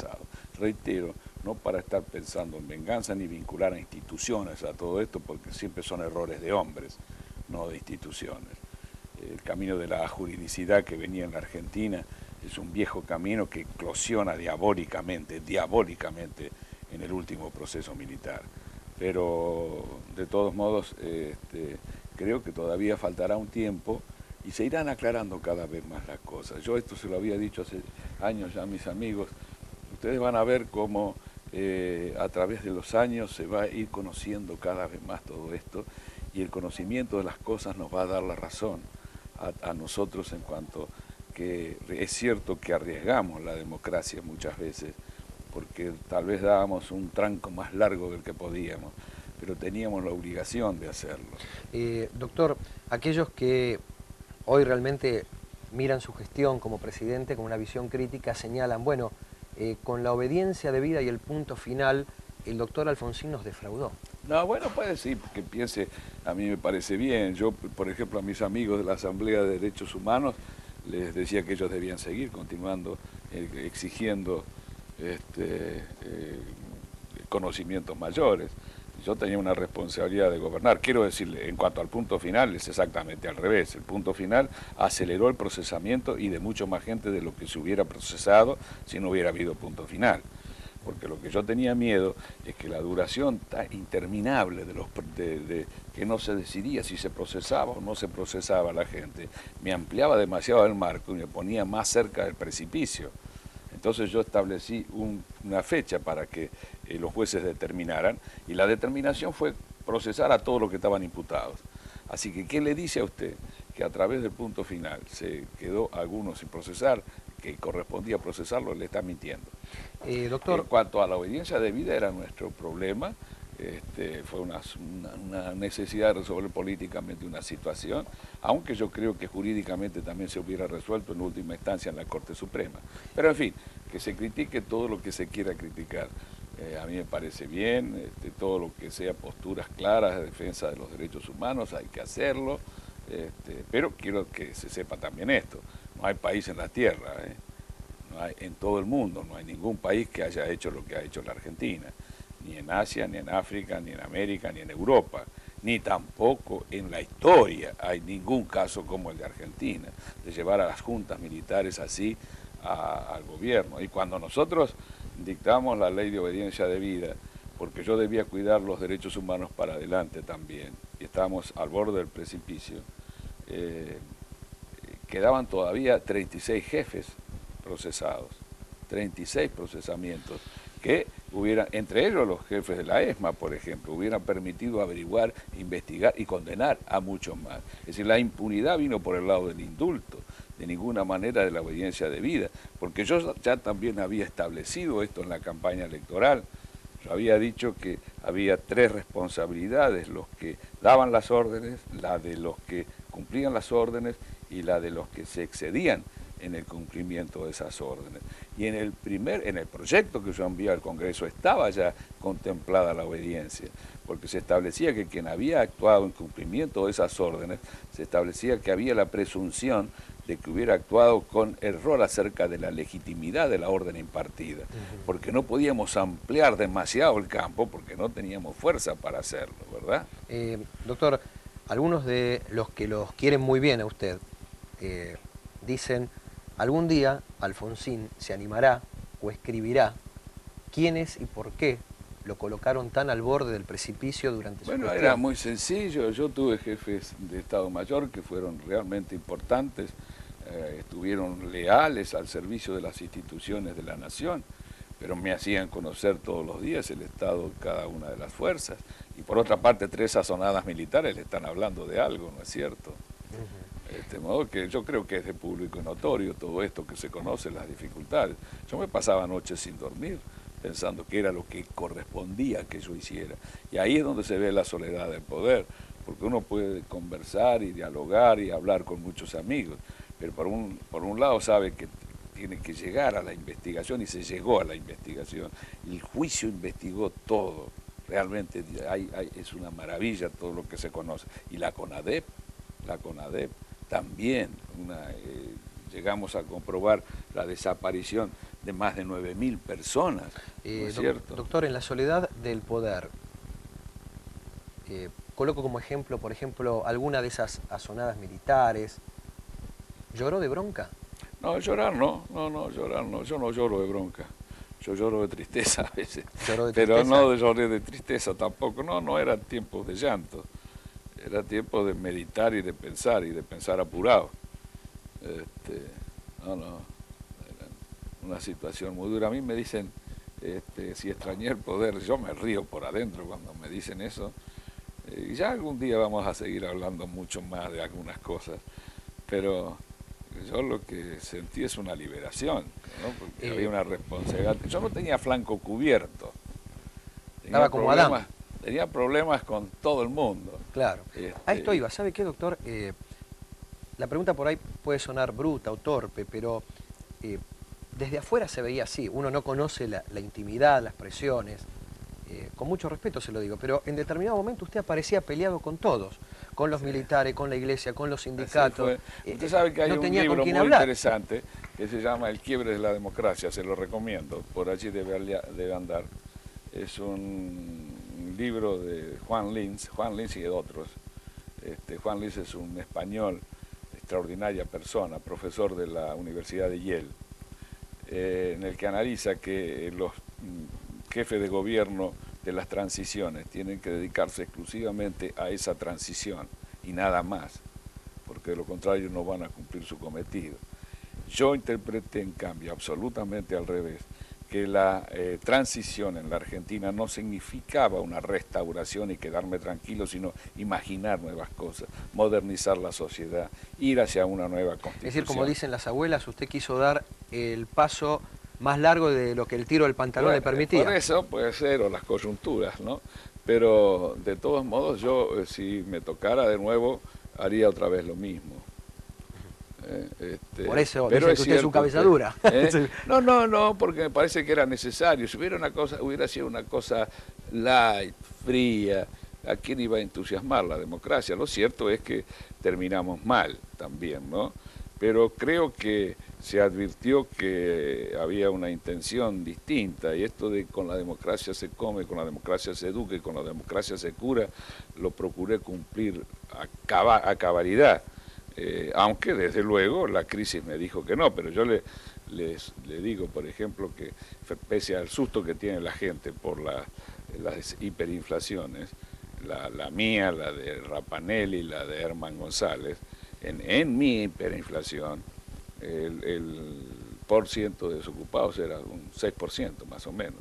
pasado. Reitero, no para estar pensando en venganza ni vincular a instituciones a todo esto, porque siempre son errores de hombres, no de instituciones. El camino de la juridicidad que venía en la Argentina es un viejo camino que eclosiona diabólicamente en el último proceso militar. Pero de todos modos creo que todavía faltará un tiempo y se irán aclarando cada vez más las cosas. Yo esto se lo había dicho hace años ya a mis amigos. Ustedes van a ver cómo a través de los años se va a ir conociendo cada vez más todo esto y el conocimiento de las cosas nos va a dar la razón a nosotros en cuanto que es cierto que arriesgamos la democracia muchas veces porque tal vez dábamos un tranco más largo del que podíamos, pero teníamos la obligación de hacerlo. Doctor, aquellos que hoy realmente miran su gestión como presidente con una visión crítica señalan, bueno, con la obediencia debida y el punto final, el doctor Alfonsín nos defraudó. No, bueno, puede sí, que piense, a mí me parece bien. Yo, por ejemplo, a mis amigos de la Asamblea de Derechos Humanos les decía que ellos debían seguir continuando exigiendo conocimientos mayores. Yo tenía una responsabilidad de gobernar. Quiero decirle, en cuanto al punto final, es exactamente al revés. El punto final aceleró el procesamiento y de mucho más gente de lo que se hubiera procesado si no hubiera habido punto final. Porque lo que yo tenía miedo es que la duración tan interminable de que no se decidía si se procesaba o no se procesaba a la gente, me ampliaba demasiado el marco y me ponía más cerca del precipicio. Entonces yo establecí una fecha para que los jueces determinaran y la determinación fue procesar a todos los que estaban imputados. Así que, ¿qué le dice a usted? Que a través del punto final se quedó algunos sin procesar, que correspondía procesarlo, le está mintiendo. Doctor, En cuanto a la obediencia debida era nuestro problema, fue una necesidad de resolver políticamente una situación, aunque yo creo que jurídicamente también se hubiera resuelto en última instancia en la Corte Suprema. Pero en fin, que se critique todo lo que se quiera criticar. A mí me parece bien, todo lo que sea posturas claras de defensa de los derechos humanos, hay que hacerlo, pero quiero que se sepa también esto, no hay país en la tierra, no hay, en todo el mundo, no hay ningún país que haya hecho lo que ha hecho la Argentina, ni en Asia, ni en África, ni en América, ni en Europa, ni tampoco en la historia hay ningún caso como el de Argentina, de llevar a las juntas militares así al gobierno. Y cuando nosotros dictamos la ley de obediencia debida, porque yo debía cuidar los derechos humanos para adelante también, y estábamos al borde del precipicio, quedaban todavía 36 jefes procesados, 36 procesamientos, que hubieran, entre ellos los jefes de la ESMA, por ejemplo, hubieran permitido averiguar, investigar y condenar a muchos más. Es decir, la impunidad vino por el lado del indulto, de ninguna manera de la obediencia debida, porque yo ya también había establecido esto en la campaña electoral. Yo había dicho que había 3 responsabilidades, los que daban las órdenes, la de los que cumplían las órdenes y la de los que se excedían en el cumplimiento de esas órdenes. Y en el proyecto que yo envié al Congreso estaba ya contemplada la obediencia, porque se establecía que quien había actuado en cumplimiento de esas órdenes, se establecía que había la presunción de que hubiera actuado con error acerca de la legitimidad de la orden impartida, porque no podíamos ampliar demasiado el campo, porque no teníamos fuerza para hacerlo, ¿verdad? Doctor, algunos de los que los quieren muy bien a usted dicen, algún día Alfonsín se animará o escribirá quiénes y por qué lo colocaron tan al borde del precipicio durante su gestión. Bueno, era muy sencillo. Yo tuve jefes de Estado Mayor que fueron realmente importantes, estuvieron leales al servicio de las instituciones de la nación, pero me hacían conocer todos los días el estado de cada una de las fuerzas. Y por otra parte, 3 sazonadas militares le están hablando de algo, ¿no es cierto? De modo que yo creo que es de público y notorio todo esto, que se conoce las dificultades. Yo me pasaba noches sin dormir, pensando que era lo que correspondía que yo hiciera. Y ahí es donde se ve la soledad del poder, porque uno puede conversar y dialogar y hablar con muchos amigos, pero por un lado sabe que tiene que llegar a la investigación y se llegó a la investigación. El juicio investigó todo, realmente es una maravilla todo lo que se conoce. Y la CONADEP también, llegamos a comprobar la desaparición de más de 9.000 personas, ¿no es cierto? Doctor, en la soledad del poder, coloco como ejemplo, por ejemplo, alguna de esas azonadas militares. ¿Lloró de bronca? No, llorar no, llorar no, yo no lloro de bronca, yo lloro de tristeza a veces, ¿Lloró de pero tristeza? no lloré de tristeza tampoco, no eran tiempos de llanto, era tiempo de meditar y de pensar apurado. No, era una situación muy dura. A mí me dicen, si extrañé el poder, yo me río por adentro cuando me dicen eso, y ya algún día vamos a seguir hablando mucho más de algunas cosas, pero yo lo que sentí es una liberación, ¿no? Porque había una responsabilidad. Yo no tenía flanco cubierto. Estaba como Adán. Tenía problemas con todo el mundo. Claro. A esto iba. ¿Sabe qué, doctor? La pregunta por ahí puede sonar bruta o torpe, pero desde afuera se veía así. Uno no conoce la intimidad, las presiones. Con mucho respeto se lo digo, pero en determinado momento usted aparecía peleado con todos. Con los militares, con la iglesia, con los sindicatos. Usted sabe que hay no un tenía libro con quién muy hablar. interesante que se llama El quiebre de la democracia, se lo recomiendo, por allí debe andar. Es un libro de Juan Linz y de otros. Juan Linz es un español, extraordinaria persona, profesor de la Universidad de Yale, en el que analiza que los jefes de gobierno de las transiciones tienen que dedicarse exclusivamente a esa transición y nada más, porque de lo contrario no van a cumplir su cometido. Yo interpreté en cambio absolutamente al revés, que la transición en la Argentina no significaba una restauración y quedarme tranquilo, sino imaginar nuevas cosas, modernizar la sociedad, ir hacia una nueva constitución. Es decir, como dicen las abuelas, usted quiso dar el paso más largo de lo que el tiro del pantalón le permitía. Por eso puede ser, o las coyunturas, ¿no? Pero de todos modos yo, si me tocara de nuevo, haría otra vez lo mismo. Por eso pero dice que usted es su cabeza dura. No, porque me parece que era necesario. Si hubiera sido una cosa light, fría, ¿a quién iba a entusiasmar la democracia? Lo cierto es que terminamos mal también, ¿no? Pero creo que se advirtió que había una intención distinta, y esto de con la democracia se come, con la democracia se educa y con la democracia se cura, lo procuré cumplir a cabalidad. Aunque desde luego la crisis me dijo que no, pero yo le digo, por ejemplo, que pese al susto que tiene la gente por las hiperinflaciones, la mía, la de Rapanelli, la de Herman González, en mi hiperinflación, el porciento de desocupados era un 6% más o menos,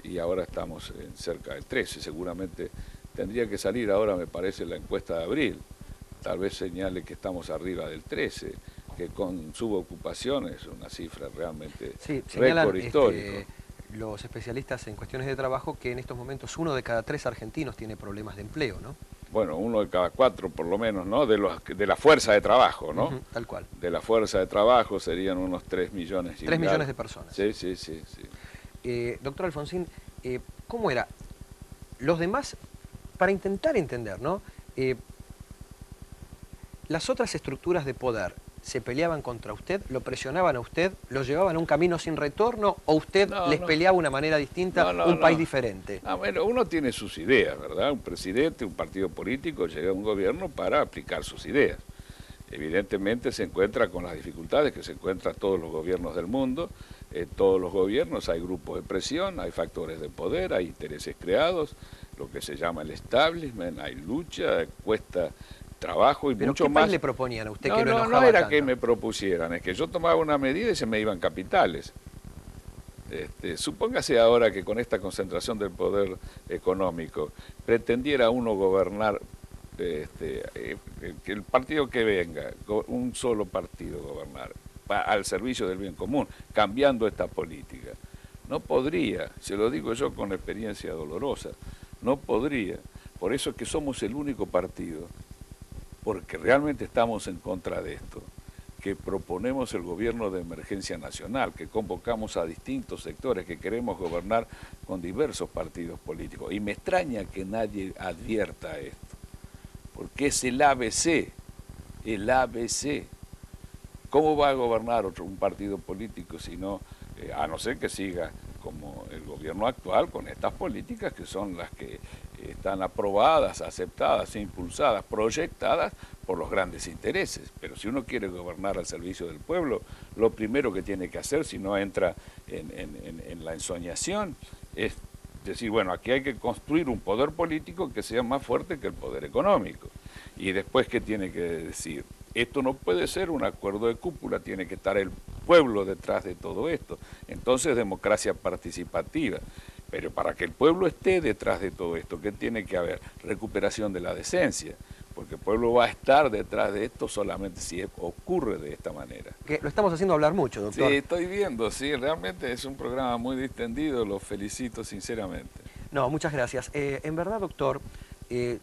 y ahora estamos en cerca del 13%, seguramente tendría que salir ahora, me parece, la encuesta de abril, tal vez señale que estamos arriba del 13%, que con subocupación es una cifra realmente récord histórico. Los especialistas en cuestiones de trabajo que en estos momentos 1 de cada 3 argentinos tiene problemas de empleo, ¿no? Bueno, 1 de cada 4 por lo menos, ¿no? De la fuerza de trabajo, ¿no? Tal cual. De la fuerza de trabajo serían unos 3 millones. 3 millones de personas. Sí. Doctor Alfonsín, ¿cómo era? Los demás, para intentar entender, ¿no? Las otras estructuras de poder se peleaban contra usted, lo presionaban a usted, lo llevaban a un camino sin retorno, o usted les peleaba de una manera distinta, un país diferente. Bueno, uno tiene sus ideas, ¿verdad? Un presidente, un partido político llega a un gobierno para aplicar sus ideas. Evidentemente se encuentra con las dificultades que se encuentran todos los gobiernos del mundo. En todos los gobiernos hay grupos de presión, hay factores de poder, hay intereses creados, lo que se llama el establishment, hay lucha, cuesta trabajo y ¿pero mucho qué más. país le proponían a usted que lo enojaba No era tanto? que me propusieran, es que yo tomaba una medida y se me iban capitales. Supóngase ahora que con esta concentración del poder económico pretendiera uno gobernar, que el partido que venga, un solo partido gobernar, al servicio del bien común, cambiando esta política. No podría, se lo digo yo con experiencia dolorosa, no podría. Por eso es que somos el único partido, porque realmente estamos en contra de esto, que proponemos el gobierno de emergencia nacional, que convocamos a distintos sectores, que queremos gobernar con diversos partidos políticos. Y me extraña que nadie advierta esto, porque es el ABC, el ABC. ¿Cómo va a gobernar un partido político si no a no ser que siga como el gobierno actual con estas políticas que son las que están aprobadas, aceptadas, impulsadas, proyectadas por los grandes intereses. Pero si uno quiere gobernar al servicio del pueblo, lo primero que tiene que hacer, si no entra en la ensoñación, es decir, bueno, aquí hay que construir un poder político que sea más fuerte que el poder económico. Y después, ¿qué tiene que decir? Esto no puede ser un acuerdo de cúpula, tiene que estar el pueblo detrás de todo esto. Entonces, democracia participativa. Pero para que el pueblo esté detrás de todo esto, ¿qué tiene que haber? Recuperación de la decencia. Porque el pueblo va a estar detrás de esto solamente si ocurre de esta manera. Que lo estamos haciendo hablar mucho, doctor. Sí, estoy viendo, sí, realmente es un programa muy distendido, lo felicito sinceramente. No, muchas gracias. En verdad, doctor,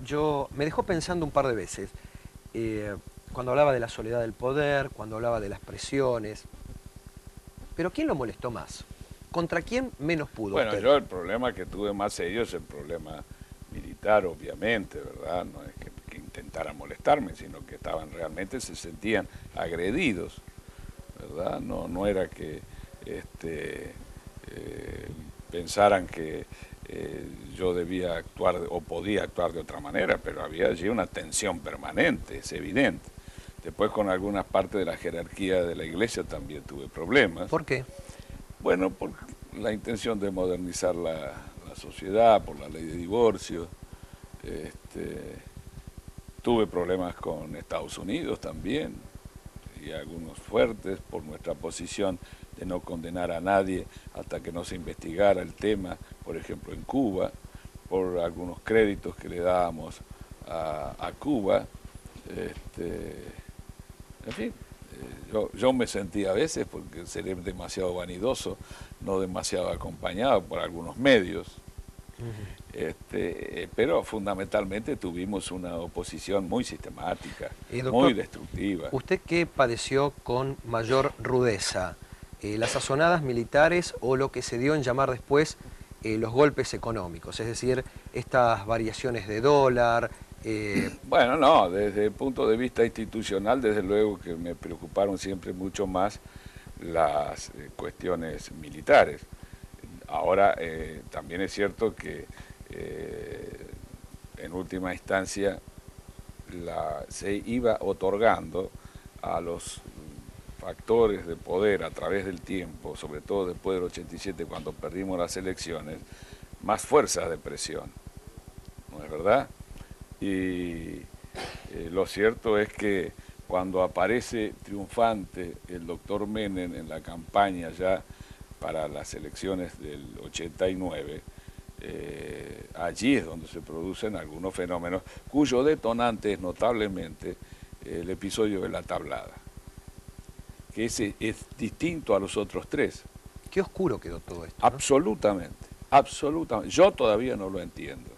yo me dejó pensando un par de veces, cuando hablaba de la soledad del poder, cuando hablaba de las presiones, pero ¿quién lo molestó más? ¿Contra quién menos pudo Bueno, usted? yo el problema que tuve más serio es el problema militar, obviamente, ¿verdad? No es que intentaran molestarme, sino que realmente se sentían agredidos, ¿verdad? No era que pensaran que yo debía actuar o podía actuar de otra manera, pero había allí una tensión permanente, es evidente. Después con algunas partes de la jerarquía de la iglesia también tuve problemas. ¿Por qué? Bueno, por la intención de modernizar la sociedad, por la ley de divorcio. Tuve problemas con Estados Unidos también, y algunos fuertes por nuestra posición de no condenar a nadie hasta que no se investigara el tema, por ejemplo en Cuba, por algunos créditos que le dábamos a Cuba. En fin, yo me sentía a veces, porque seré demasiado vanidoso, no demasiado acompañado por algunos medios, pero fundamentalmente tuvimos una oposición muy sistemática, doctor, muy destructiva. ¿Usted qué padeció con mayor rudeza? ¿Las sazonadas militares o lo que se dio en llamar después los golpes económicos? Es decir, estas variaciones de dólar. Bueno, no, desde el punto de vista institucional, desde luego que me preocuparon siempre mucho más las cuestiones militares. Ahora, también es cierto que en última instancia se iba otorgando a los factores de poder a través del tiempo, sobre todo después del 87 cuando perdimos las elecciones, más fuerza de presión, ¿no es verdad? Y lo cierto es que cuando aparece triunfante el doctor Menem en la campaña ya para las elecciones del 89, allí es donde se producen algunos fenómenos cuyo detonante es notablemente el episodio de la tablada, que ese es distinto a los otros tres. Qué oscuro quedó todo esto, ¿no? Absolutamente, absolutamente. Yo todavía no lo entiendo.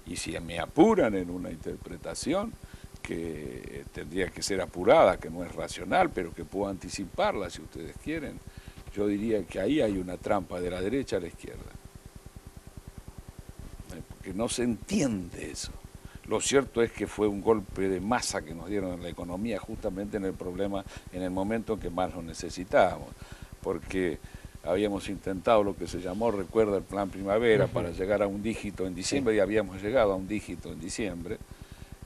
Y si me apuran en una interpretación que tendría que ser apurada, que no es racional, pero que puedo anticiparla si ustedes quieren, yo diría que ahí hay una trampa de la derecha a la izquierda. Porque no se entiende eso. Lo cierto es que fue un golpe de masa que nos dieron en la economía justamente en el problema, en el momento en que más lo necesitábamos. Porque habíamos intentado lo que se llamó, recuerda, el Plan Primavera, para llegar a un dígito en diciembre, y habíamos llegado a un dígito en diciembre,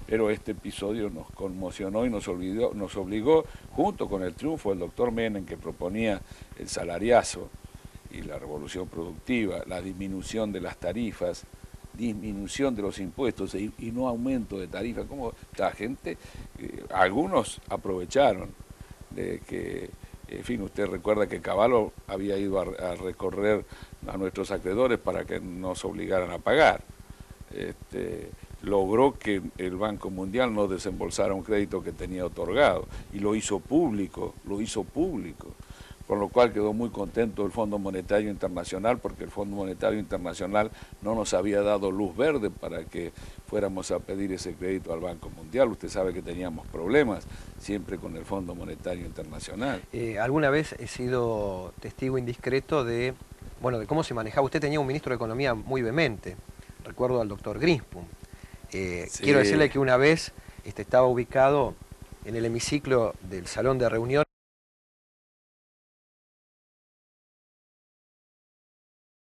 pero este episodio nos conmocionó y nos obligó, junto con el triunfo del doctor Menem, que proponía el salariazo y la revolución productiva, la disminución de las tarifas, disminución de los impuestos y no aumento de tarifas. Como la gente, algunos aprovecharon de que, en fin, usted recuerda que Cavallo había ido a recorrer a nuestros acreedores para que nos obligaran a pagar. Logró que el Banco Mundial no desembolsara un crédito que tenía otorgado y lo hizo público, con lo cual quedó muy contento el Fondo Monetario Internacional, porque el Fondo Monetario Internacional no nos había dado luz verde para que fuéramos a pedir ese crédito al Banco Mundial. Usted sabe que teníamos problemas siempre con el Fondo Monetario Internacional. Alguna vez he sido testigo indiscreto de cómo se manejaba. Usted tenía un ministro de Economía muy vehemente, recuerdo al doctor Grinspoon. Sí. Quiero decirle que una vez estaba ubicado en el hemiciclo del salón de reunión